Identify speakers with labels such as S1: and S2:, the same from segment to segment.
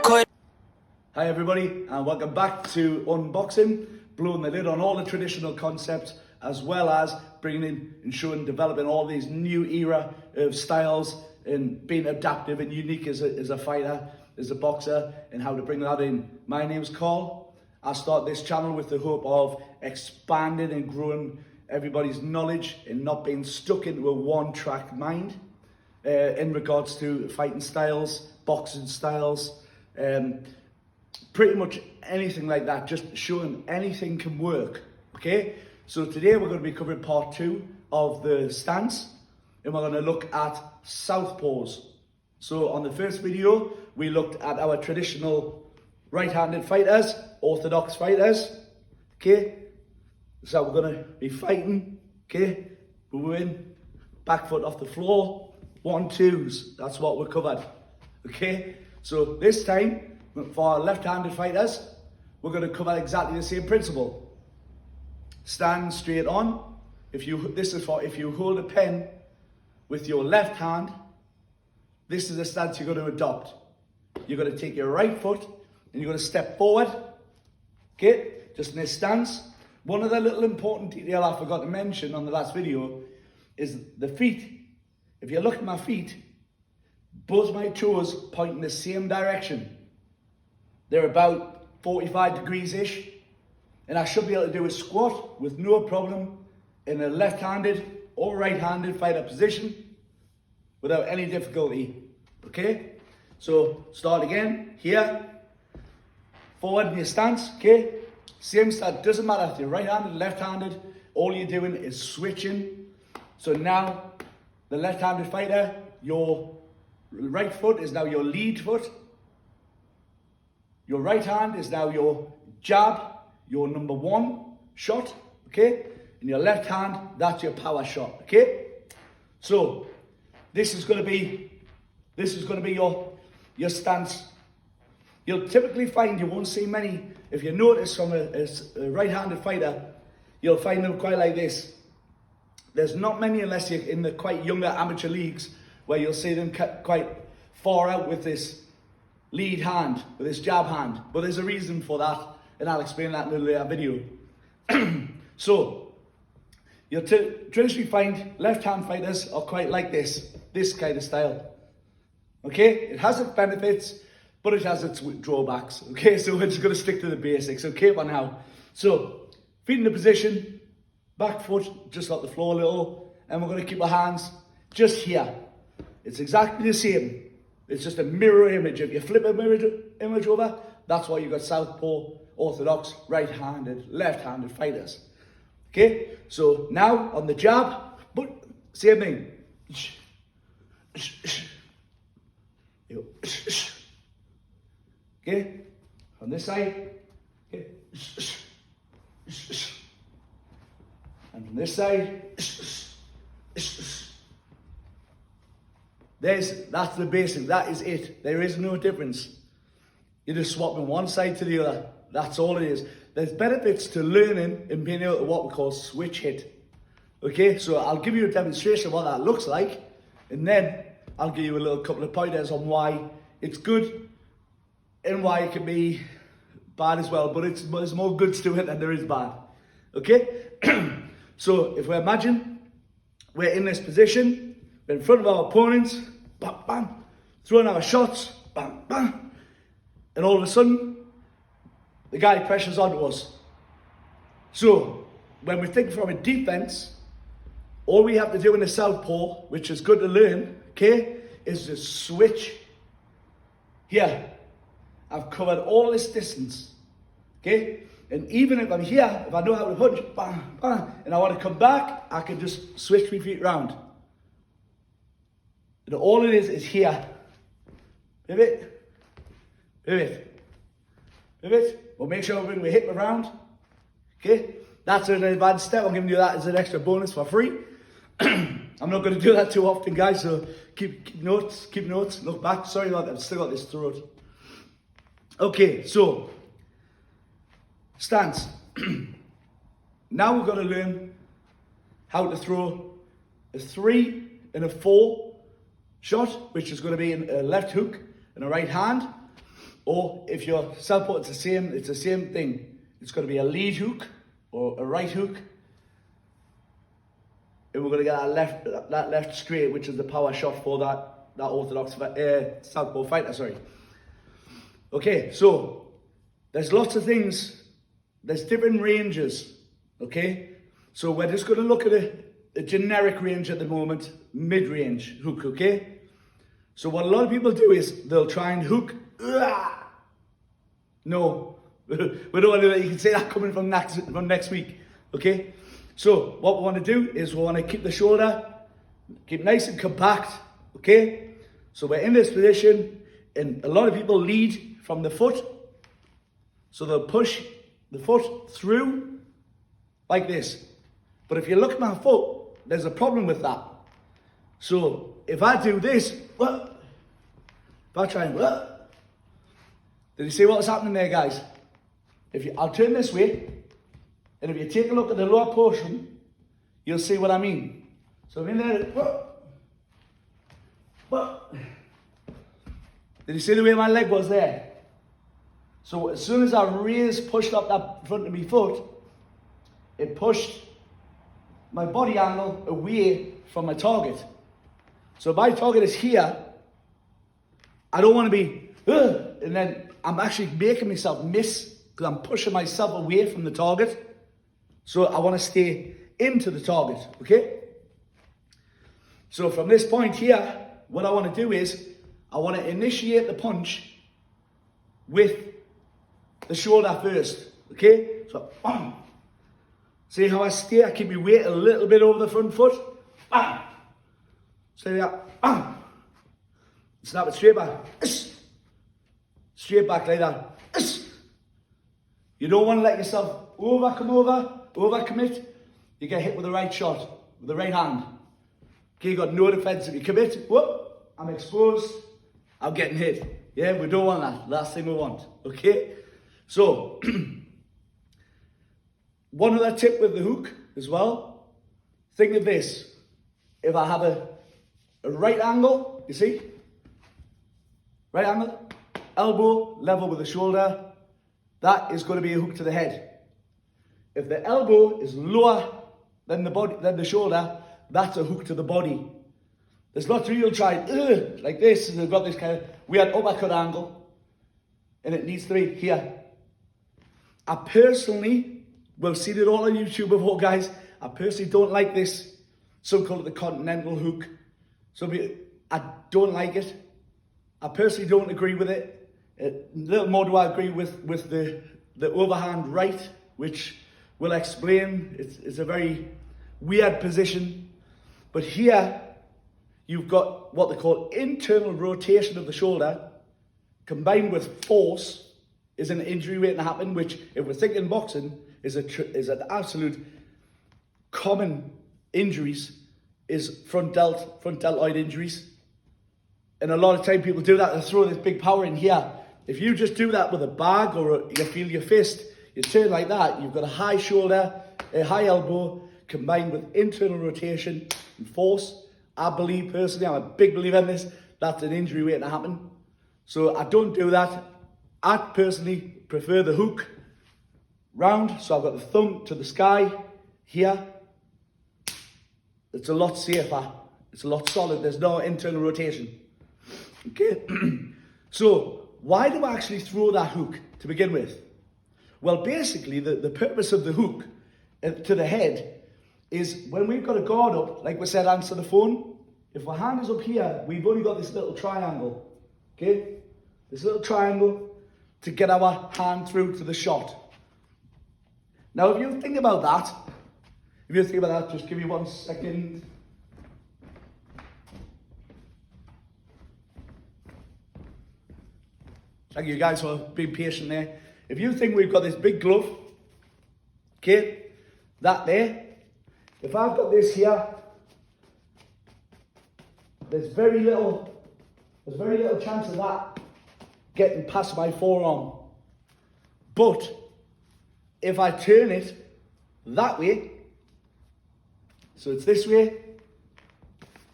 S1: Hi everybody, and welcome back to Unboxing, blowing the lid on all the traditional concepts, as well as bringing in and showing, developing all these new era of styles and being adaptive and unique as a fighter, as a boxer, and how to bring that in. My name's Carl. I start this channel with the hope of expanding and growing everybody's knowledge and not being stuck into a one-track mind in regards to fighting styles, boxing styles, pretty much anything like that, just showing anything can work, okay? So today we're going to be covering part 2 of the stance, and we're going to look at southpaws. So on the first video, we looked at our traditional right-handed fighters, orthodox fighters, okay? So we're going to be fighting, okay? Moving, back foot off the floor, 1-2s, that's what we covered, okay? So this time, for our left-handed fighters, we're going to cover exactly the same principle. Stand straight on. This is for if you hold a pen with your left hand, this is the stance you're going to adopt. You're going to take your right foot and you're going to step forward. Okay, just in this stance. One of the little important detail I forgot to mention on the last video is the feet. If you look at my feet, both my toes point in the same direction. They're about 45 degrees-ish, and I should be able to do a squat with no problem in a left-handed or right-handed fighter position without any difficulty, okay? So start again, here, forward in your stance, okay? Same stance, doesn't matter if you're right-handed, left-handed, all you're doing is switching. So now, the left-handed fighter, your right foot is now your lead foot. Your right hand is now your jab, your number 1 shot, okay? And your left hand, that's your power shot, okay? So, this is going to be your stance. You'll typically find you won't see many. If you notice from a right-handed fighter, you'll find them quite like this. There's not many unless you're in the quite younger amateur leagues where you'll see them quite far out with this lead hand, with this jab hand, but there's a reason for that, and I'll explain that in a later video. So, you'll traditionally find left-hand fighters are quite like this kind of style. Okay, it has its benefits, but it has its drawbacks. Okay, so we're just going to stick to the basics. Okay, for now. So, feet in the position, back foot just off the floor a little, and we're going to keep our hands just here. It's exactly the same. It's just a mirror image. If you flip a mirror image over, that's why you've got southpaw, orthodox, right-handed, left-handed fighters. Okay, so now on the jab, but same thing. Okay, on this side, okay, and from this side, that's the basic, that is it. There is no difference. You're just swapping one side to the other. That's all it is. There's benefits to learning and being able to what we call switch hit. Okay, so I'll give you a demonstration of what that looks like, and then I'll give you a little couple of pointers on why it's good and why it can be bad as well, but there's more goods to it than there is bad. Okay, so if we imagine we're in this position, we're in front of our opponents, bam, bam, throwing our shots, bam, bam, and all of a sudden, the guy pressures onto us. So, when we think from a defense, all we have to do in the southpaw, which is good to learn, okay, is just switch. Here, I've covered all this distance, okay? And even if I'm here, if I know how to punch, bam, bam, and I want to come back, I can just switch my feet round. And all it is here. Pivot, pivot, pivot. We'll make sure we hit around. Okay, that's an advanced step. I'm giving you that as an extra bonus for free. I'm not going to do that too often, guys, so keep notes, look back. Sorry about that, I've still got this throat. Okay, so, stance. Now we're going to learn how to throw a 3 and a 4 shot, which is going to be a left hook and a right hand, Or if you're self-put, it's the same thing. It's going to be a lead hook or a right hook. And we're going to get that left straight, which is the power shot for that orthodox southpaw fighter, sorry. Okay, so there's lots of things. There's different ranges, okay? So we're just going to look at a generic range at the moment, mid-range hook, okay? So what a lot of people do is they'll try and hook. No, we don't want to do that. You can say that coming from next week, okay? So what we want to do is we want to keep the shoulder, keep nice and compact, okay? So we're in this position, and a lot of people lead from the foot. So they'll push the foot through like this. But if you look at my foot, there's a problem with that. So if I do this, if I try and, did you see what's happening there, guys? I'll turn this way, and if you take a look at the lower portion, you'll see what I mean. So I'm in there, did you see the way my leg was there? So as soon as I pushed up that front of my foot, it pushed my body angle away from my target. So my target is here. I don't want to be, and then I'm actually making myself miss because I'm pushing myself away from the target. So I want to stay into the target, okay? So from this point here, what I want to do is, I want to initiate the punch with the shoulder first, okay? So, see how I stay? I keep my weight a little bit over the front foot. See that? Snap it straight back. Straight back like that. You don't want to let yourself overcommit. You get hit with the right shot, with the right hand. Okay, you got no defense. If you commit, whoop, I'm exposed, I'm getting hit. Yeah, we don't want that. Last thing we want, okay? So, one other tip with the hook as well. Think of this. If I have a right angle, you see? Right angle, elbow level with the shoulder, that is going to be a hook to the head. If the elbow is lower than the shoulder, that's a hook to the body. There's lots of people trying like this, and they've got this kind of weird uppercut angle, and it needs to be here. I personally, we've seen it all on YouTube before, guys. I personally don't like this, so-called the continental hook. I don't like it. I personally don't agree with it. A little more do I agree with the overhand right, which we'll explain. It's a very weird position. But here, you've got what they call internal rotation of the shoulder, combined with force, is an injury waiting to happen, which, if we're thinking boxing, is an absolute common injuries, is front deltoid injuries. And a lot of time people do that, they throw this big power in here. If you just do that with a bag or you feel your fist, you turn like that, you've got a high shoulder, a high elbow, combined with internal rotation and force. I believe personally, I'm a big believer in this, that's an injury waiting to happen. So I don't do that. I personally prefer the hook round, so I've got the thumb to the sky here. It's a lot safer, it's a lot solid, there's no internal rotation. Okay, so why do I actually throw that hook to begin with? Well, basically, the purpose of the hook to the head is when we've got a guard up, like we said, answer the phone. If our hand is up here, we've only got this little triangle, okay? This little triangle to get our hand through to the shot. Now, if you think about that, just give me 1 second. Thank you guys for being patient there. If you think we've got this big glove, okay, that there, if I've got this here, there's very little chance of that getting past my forearm. But if I turn it that way, so it's this way,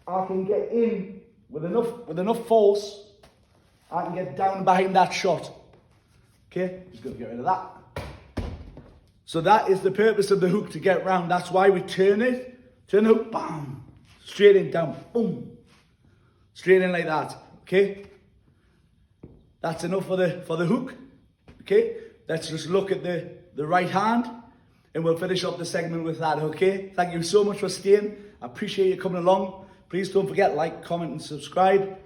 S1: I can get in with enough force, I can get down behind that shot. Okay, just gonna get rid of that. So that is the purpose of the hook, to get round. That's why we turn the hook, bam, straight in, down, boom, straight in like that. Okay, that's enough for the hook. Okay, let's just look at the right hand, and we'll finish up the segment with that. Okay, thank you so much for staying. I appreciate you coming along. Please don't forget, like, comment, and subscribe.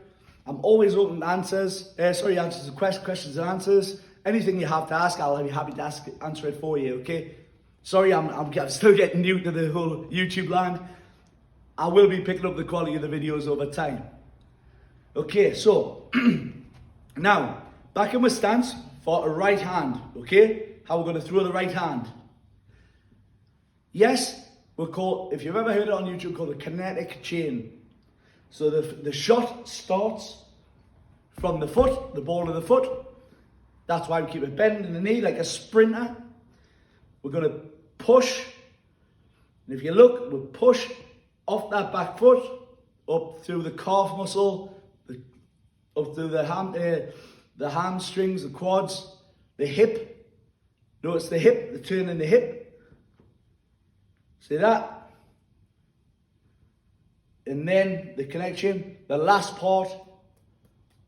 S1: I'm always open to answers to questions and answers. Anything you have to ask, I'll be happy to answer it for you, okay? Sorry, I'm still getting new to the whole YouTube land. I will be picking up the quality of the videos over time. Okay, so, now, back in my stance for a right hand, okay? How we're going to throw the right hand. Yes, if you've ever heard it on YouTube, called the kinetic chain. So the shot starts from the foot, the ball of the foot. That's why we keep it bent in the knee like a sprinter. We're going to push. And if you look, we'll push off that back foot, up through the calf muscle, up through the hamstrings, the quads, the hip. Notice the hip, the turn in the hip. See that? And then the connection, the last part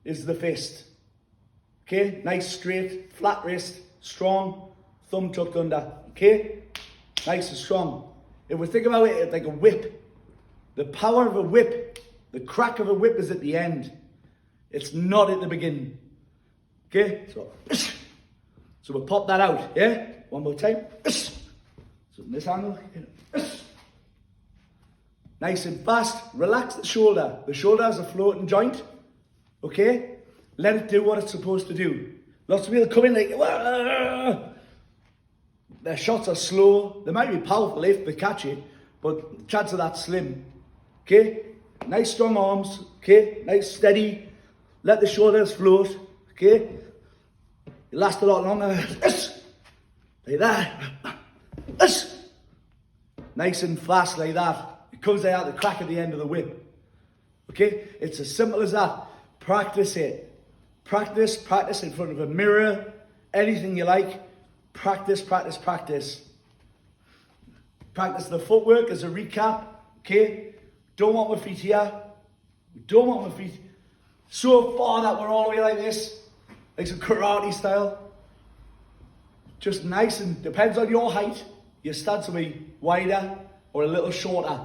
S1: is the fist. Okay, nice straight, flat wrist, strong, thumb tucked under. Okay, nice and strong. If we think about it like a whip, the power of a whip, the crack of a whip is at the end. It's not at the beginning. Okay, so we'll pop that out. Yeah, one more time. So in this angle. Nice and fast. Relax the shoulder. The shoulder is a floating joint. Okay? Let it do what it's supposed to do. Lots of people come in like, wah! Their shots are slow. They might be powerful if they catch it, but the chance of that slim. Okay? Nice strong arms. Okay? Nice steady. Let the shoulders float. Okay? It lasts a lot longer. Like that. Nice and fast like that. It comes out the crack at the end of the whip. Okay? It's as simple as that. Practice it. Practice in front of a mirror. Anything you like. Practice. Practice the footwork as a recap. Okay? Don't want my feet here. Don't want my feet so far that we're all the way like this. Like some karate style. Just nice, and depends on your height. Your stance will be wider or a little shorter.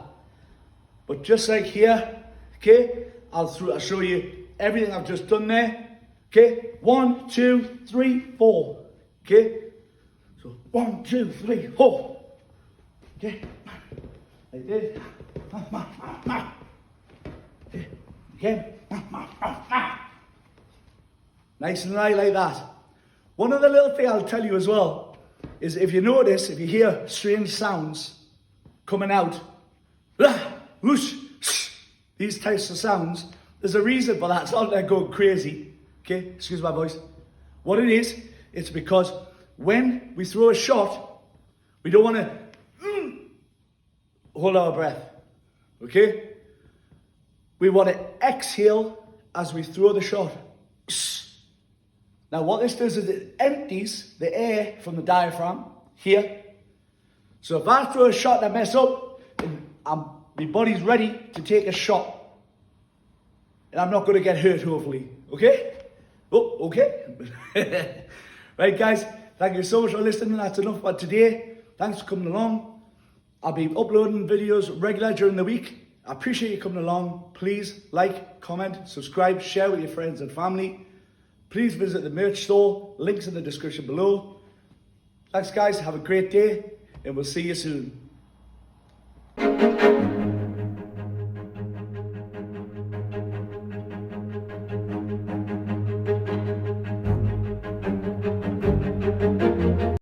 S1: But just like here, okay, I'll show you everything I've just done there. Okay, 1, 2, 3, 4. Okay, so 1, 2, 3, 4. Okay, like this. Okay, again. Nice and light like that. One other little thing I'll tell you as well is, if you notice, if you hear strange sounds coming out, whoosh, these types of sounds, there's a reason for that. It's not like going crazy. Okay, excuse my voice. What it is, it's because when we throw a shot, we don't want to hold our breath. Okay? We want to exhale as we throw the shot. Now what this does is it empties the air from the diaphragm here. So if I throw a shot and I mess up, my body's ready to take a shot. And I'm not going to get hurt, hopefully. Okay? Oh, okay. Right, guys. Thank you so much for listening. That's enough for today. Thanks for coming along. I'll be uploading videos regular during the week. I appreciate you coming along. Please like, comment, subscribe, share with your friends and family. Please visit the merch store. Links in the description below. Thanks, guys. Have a great day, and we'll see you soon.